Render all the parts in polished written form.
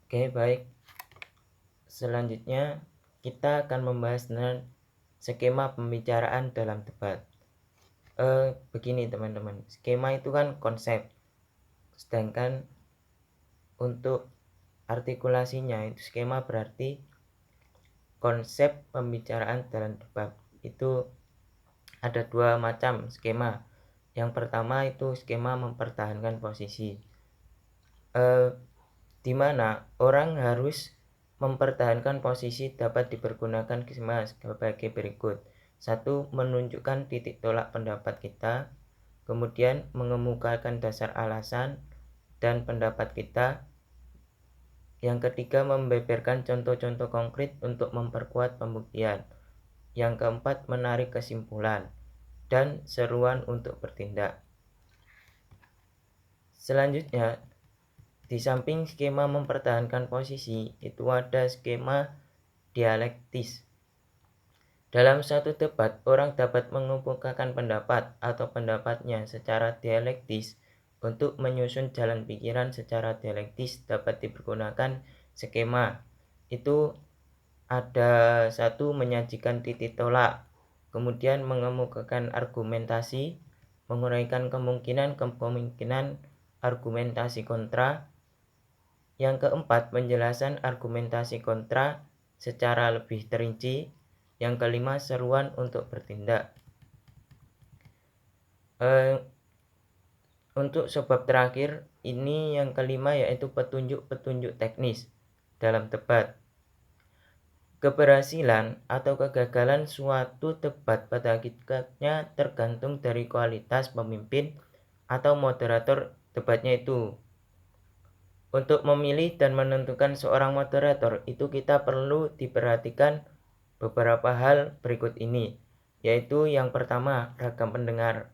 Oke, baik. Selanjutnya kita akan membahas tentang skema pembicaraan dalam debat. Begini teman-teman, skema itu kan konsep, sedangkan untuk artikulasinya itu skema berarti konsep pembicaraan dalam debat. Itu ada dua macam skema. Yang pertama itu skema mempertahankan posisi, di mana orang harus mempertahankan posisi dapat dipergunakan skema sebagai berikut. 1. Menunjukkan titik tolak pendapat kita, kemudian mengemukakan dasar alasan dan pendapat kita. Yang ketiga, membeberkan contoh-contoh konkret untuk memperkuat pembuktian. Yang keempat, menarik kesimpulan dan seruan untuk bertindak. Selanjutnya, di samping skema mempertahankan posisi, itu ada skema dialektis. Dalam satu debat, orang dapat mengemukakan pendapat atau pendapatnya secara dialektis. Untuk menyusun jalan pikiran secara dialektis dapat dipergunakan skema. Itu ada 1. Menyajikan titik tolak, kemudian mengemukakan argumentasi, menguraikan kemungkinan argumentasi kontra. Yang keempat, penjelasan argumentasi kontra secara lebih terinci. Yang kelima, seruan untuk bertindak. Untuk sebab terakhir ini yang kelima, yaitu petunjuk-petunjuk teknis dalam debat. Keberhasilan atau kegagalan suatu debat pada hakikatnya tergantung dari kualitas pemimpin atau moderator debatnya itu. Untuk memilih dan menentukan seorang moderator itu kita perlu diperhatikan beberapa hal berikut ini, yaitu yang pertama, ragam pendengar.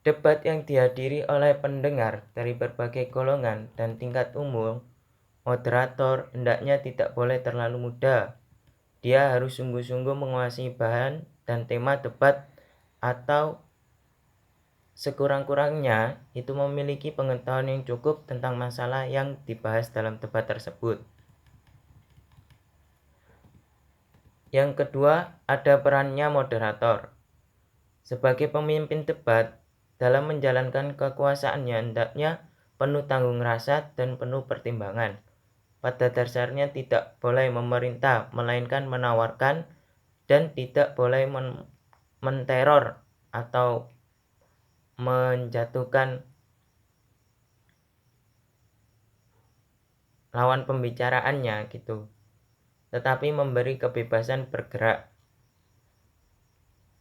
Debat yang dihadiri oleh pendengar dari berbagai golongan dan tingkat umur, moderator hendaknya tidak boleh terlalu muda. Dia harus sungguh-sungguh menguasai bahan dan tema debat, atau sekurang-kurangnya itu memiliki pengetahuan yang cukup tentang masalah yang dibahas dalam debat tersebut. Yang kedua, ada perannya moderator. Sebagai pemimpin debat, dalam menjalankan kekuasaannya hendaknya penuh tanggung rasa dan penuh pertimbangan. Pada dasarnya tidak boleh memerintah, melainkan menawarkan, dan tidak boleh menteror atau menjatuhkan lawan pembicaraannya gitu, tetapi memberi kebebasan bergerak.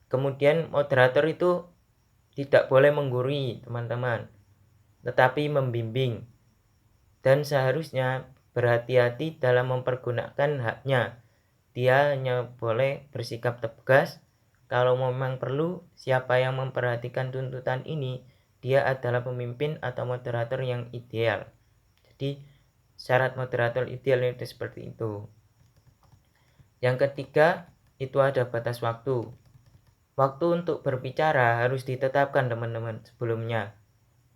Kemudian moderator itu tidak boleh menggurui teman-teman, tetapi membimbing, dan seharusnya berhati-hati dalam mempergunakan haknya. Dia hanya boleh bersikap tegas kalau memang perlu. Siapa yang memperhatikan tuntutan ini, dia adalah pemimpin atau moderator yang ideal. Jadi syarat moderator ideal itu seperti itu. Yang ketiga, itu ada batas waktu. Waktu untuk berbicara harus ditetapkan teman-teman sebelumnya.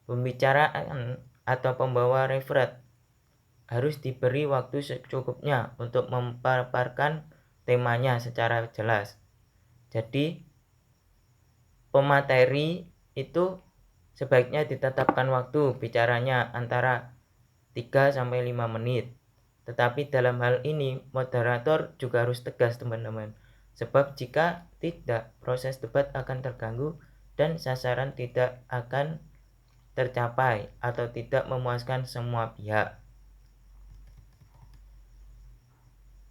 Pembicaraan atau pembawa referat harus diberi waktu secukupnya untuk memaparkan temanya secara jelas. Jadi pemateri itu sebaiknya ditetapkan waktu bicaranya antara 3-5 menit. Tetapi dalam hal ini moderator juga harus tegas teman-teman. Sebab jika tidak, proses debat akan terganggu dan sasaran tidak akan tercapai atau tidak memuaskan semua pihak.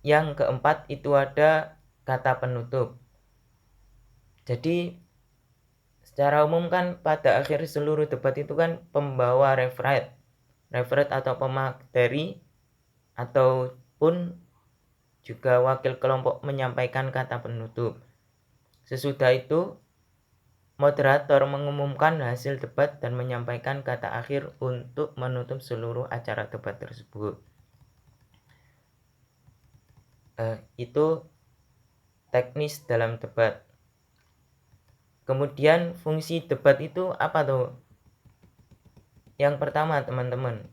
Yang keempat itu ada kata penutup. Jadi secara umum kan pada akhir seluruh debat itu kan pembawa referat atau pemateri ataupun juga wakil kelompok menyampaikan kata penutup. Sesudah itu moderator mengumumkan hasil debat dan menyampaikan kata akhir untuk menutup seluruh acara debat tersebut. Itu teknis dalam debat. Kemudian fungsi debat itu apa tuh? Yang pertama teman-teman,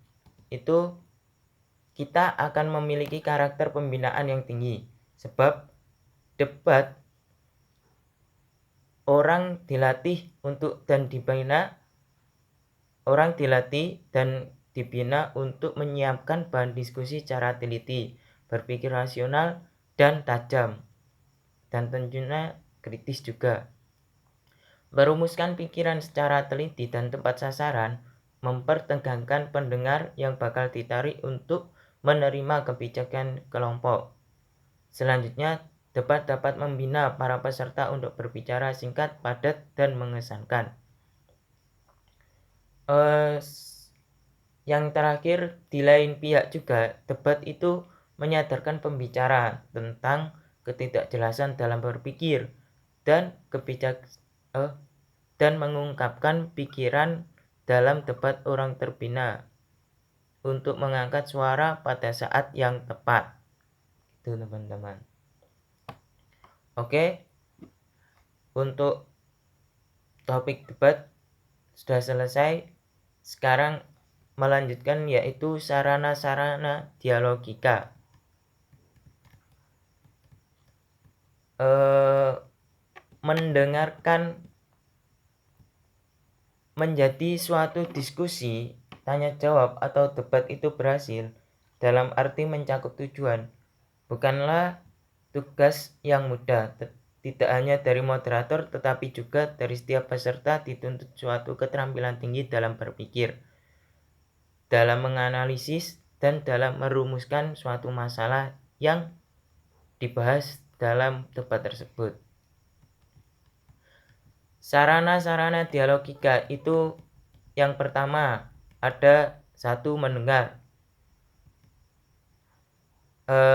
itu kita akan memiliki karakter pembinaan yang tinggi. Sebab debat orang dilatih dan dibina untuk menyiapkan bahan diskusi secara teliti, berpikir rasional dan tajam, dan tentunya kritis juga. Merumuskan pikiran secara teliti dan tepat sasaran, mempertegangkan pendengar yang bakal ditarik untuk menerima kebijakan kelompok. Selanjutnya, debat dapat membina para peserta untuk berbicara singkat, padat, dan mengesankan. Yang terakhir, di lain pihak juga, debat itu menyadarkan pembicara tentang ketidakjelasan dalam berpikir dan mengungkapkan pikiran dalam debat orang terbina untuk mengangkat suara pada saat yang tepat. Itu teman-teman. Oke, untuk topik debat sudah selesai. Sekarang melanjutkan yaitu sarana-sarana dialogika. Mendengarkan menjadi suatu diskusi, tanya jawab atau debat itu berhasil dalam arti mencakup tujuan, bukanlah tugas yang mudah. Tidak hanya dari moderator tetapi juga dari setiap peserta dituntut suatu keterampilan tinggi dalam berpikir, dalam menganalisis, dan dalam merumuskan suatu masalah yang dibahas dalam debat tersebut. Sarana-sarana dialogika itu yang pertama ada satu, mendengar.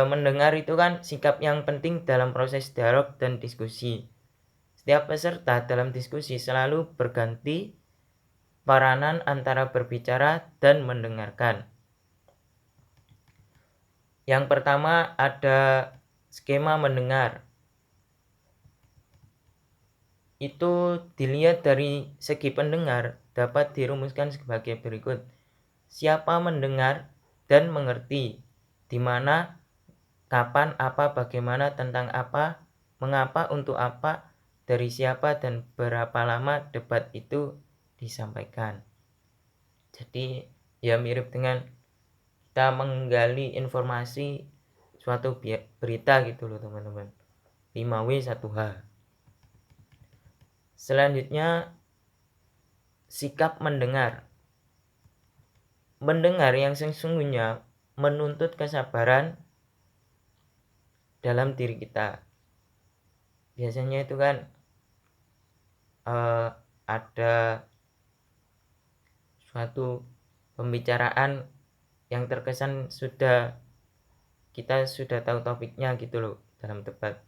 Mendengar itu kan sikap yang penting dalam proses dialog dan diskusi. Setiap peserta dalam diskusi selalu berganti peranan antara berbicara dan mendengarkan. Yang pertama ada skema mendengar. Itu dilihat dari segi pendengar dapat dirumuskan sebagai berikut. Siapa mendengar dan mengerti, di mana, kapan, apa, bagaimana, tentang apa, mengapa, untuk apa, dari siapa, dan berapa lama debat itu disampaikan. Jadi ya mirip dengan kita menggali informasi suatu berita gitu loh teman-teman. 5W 1H. Selanjutnya sikap mendengar. Mendengar yang sesungguhnya menuntut kesabaran dalam diri kita. Biasanya itu kan ada suatu pembicaraan yang terkesan kita sudah tahu topiknya gitu loh dalam debat.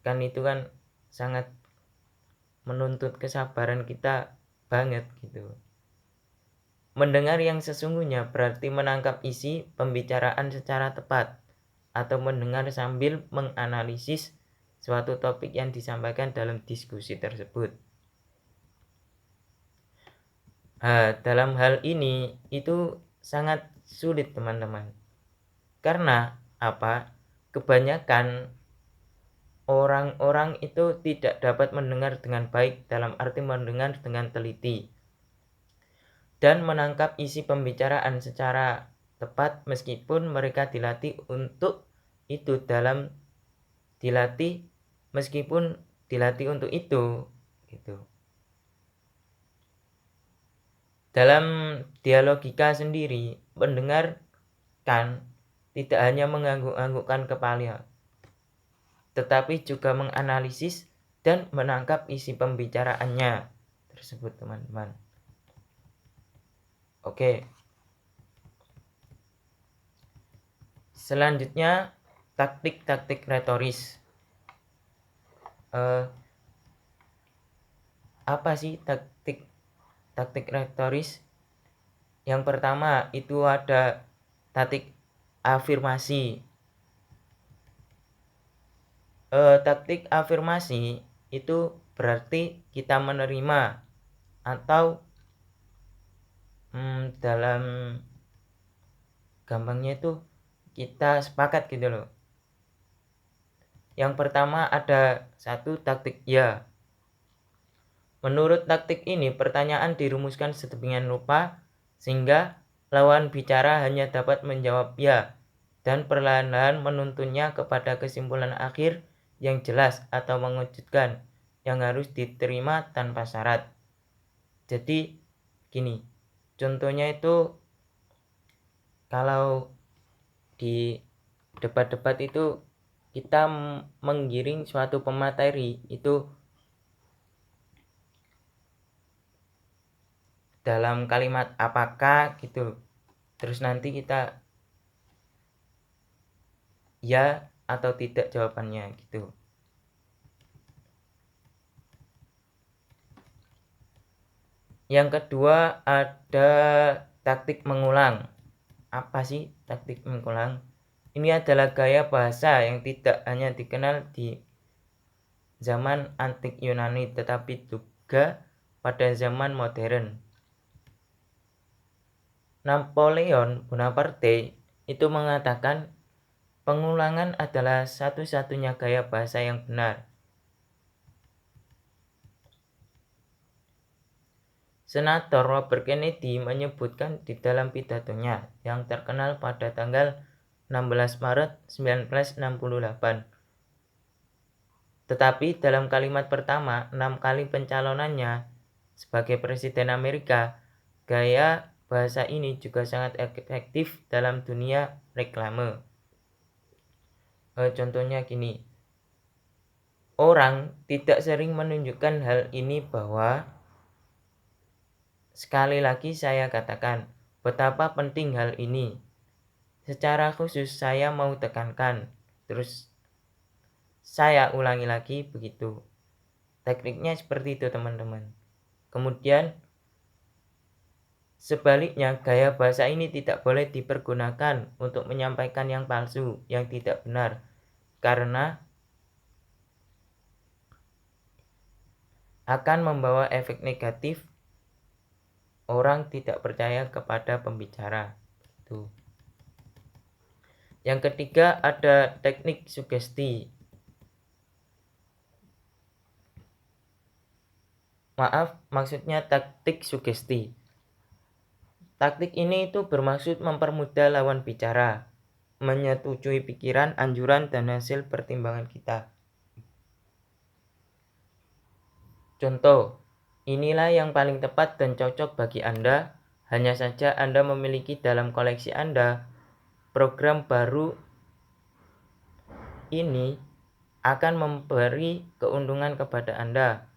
Kan itu kan sangat menuntut kesabaran kita banget gitu. Mendengar yang sesungguhnya berarti menangkap isi pembicaraan secara tepat atau mendengar sambil menganalisis suatu topik yang disampaikan dalam diskusi tersebut. Dalam hal ini itu sangat sulit teman-teman. Karena apa? Kebanyakan orang-orang itu tidak dapat mendengar dengan baik, dalam arti mendengar dengan teliti dan menangkap isi pembicaraan secara tepat meskipun mereka dilatih untuk itu gitu. Dalam dialogika sendiri, mendengarkan tidak hanya mengangguk-anggukkan kepala, tetapi juga menganalisis dan menangkap isi pembicaraannya tersebut teman-teman. Oke. Selanjutnya taktik-taktik retoris. Apa sih taktik retoris? Yang pertama itu ada taktik afirmasi. Taktik afirmasi itu berarti kita menerima atau dalam gampangnya itu kita sepakat gitu loh. Yang pertama ada satu taktik ya. Menurut taktik ini, pertanyaan dirumuskan sedemikian rupa sehingga lawan bicara hanya dapat menjawab ya dan perlahan-lahan menuntunnya kepada kesimpulan akhir yang jelas atau mengejutkan yang harus diterima tanpa syarat. Jadi gini, contohnya itu kalau di debat-debat itu kita menggiring suatu pemateri itu dalam kalimat apakah gitu, terus nanti kita ya atau tidak jawabannya gitu. Yang kedua ada taktik mengulang. Apa sih taktik mengulang? Ini adalah gaya bahasa yang tidak hanya dikenal di zaman antik Yunani tetapi juga pada zaman modern. Napoleon Bonaparte itu mengatakan pengulangan adalah satu-satunya gaya bahasa yang benar. Senator Robert Kennedy menyebutkan di dalam pidatonya yang terkenal pada tanggal 16 Maret 1968. Tetapi dalam kalimat pertama 6 kali pencalonannya sebagai Presiden Amerika, gaya bahasa ini juga sangat efektif dalam dunia reklame. Contohnya gini, orang tidak sering menunjukkan hal ini bahwa sekali lagi saya katakan betapa penting hal ini. Secara khusus saya mau tekankan, terus saya ulangi lagi begitu. Tekniknya seperti itu teman-teman. Kemudian sebaliknya, gaya bahasa ini tidak boleh dipergunakan untuk menyampaikan yang palsu, yang tidak benar, karena akan membawa efek negatif, orang tidak percaya kepada pembicara. Tuh. Yang ketiga ada teknik sugesti. Maksudnya taktik sugesti. Taktik ini itu bermaksud mempermudah lawan bicara, menyetujui pikiran, anjuran, dan hasil pertimbangan kita. Contoh, inilah yang paling tepat dan cocok bagi Anda, hanya saja Anda memiliki dalam koleksi Anda. Program baru ini akan memberi keuntungan kepada Anda.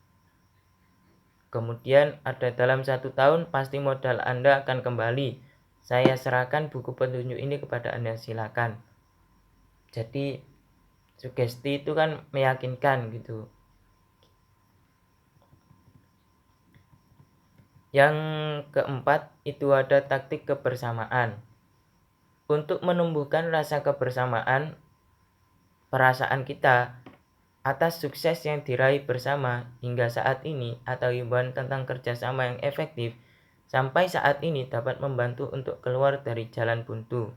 Kemudian ada dalam 1 tahun pasti modal Anda akan kembali. Saya serahkan buku petunjuk ini kepada Anda, silakan. Jadi sugesti itu kan meyakinkan gitu. Yang keempat itu ada taktik kebersamaan. Untuk menumbuhkan rasa kebersamaan, perasaan kita atas sukses yang diraih bersama hingga saat ini atau himbauan tentang kerjasama yang efektif sampai saat ini dapat membantu untuk keluar dari jalan buntu.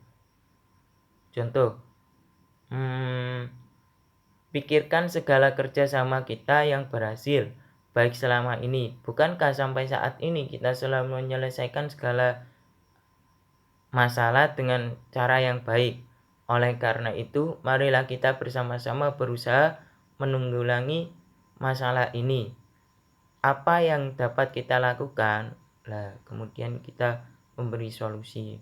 Contoh, pikirkan segala kerjasama kita yang berhasil baik selama ini. Bukankah sampai saat ini kita selalu menyelesaikan segala masalah dengan cara yang baik? Oleh karena itu, marilah kita bersama-sama berusaha menanggulangi masalah ini. Apa yang dapat kita lakukan? Kemudian kita memberi solusi.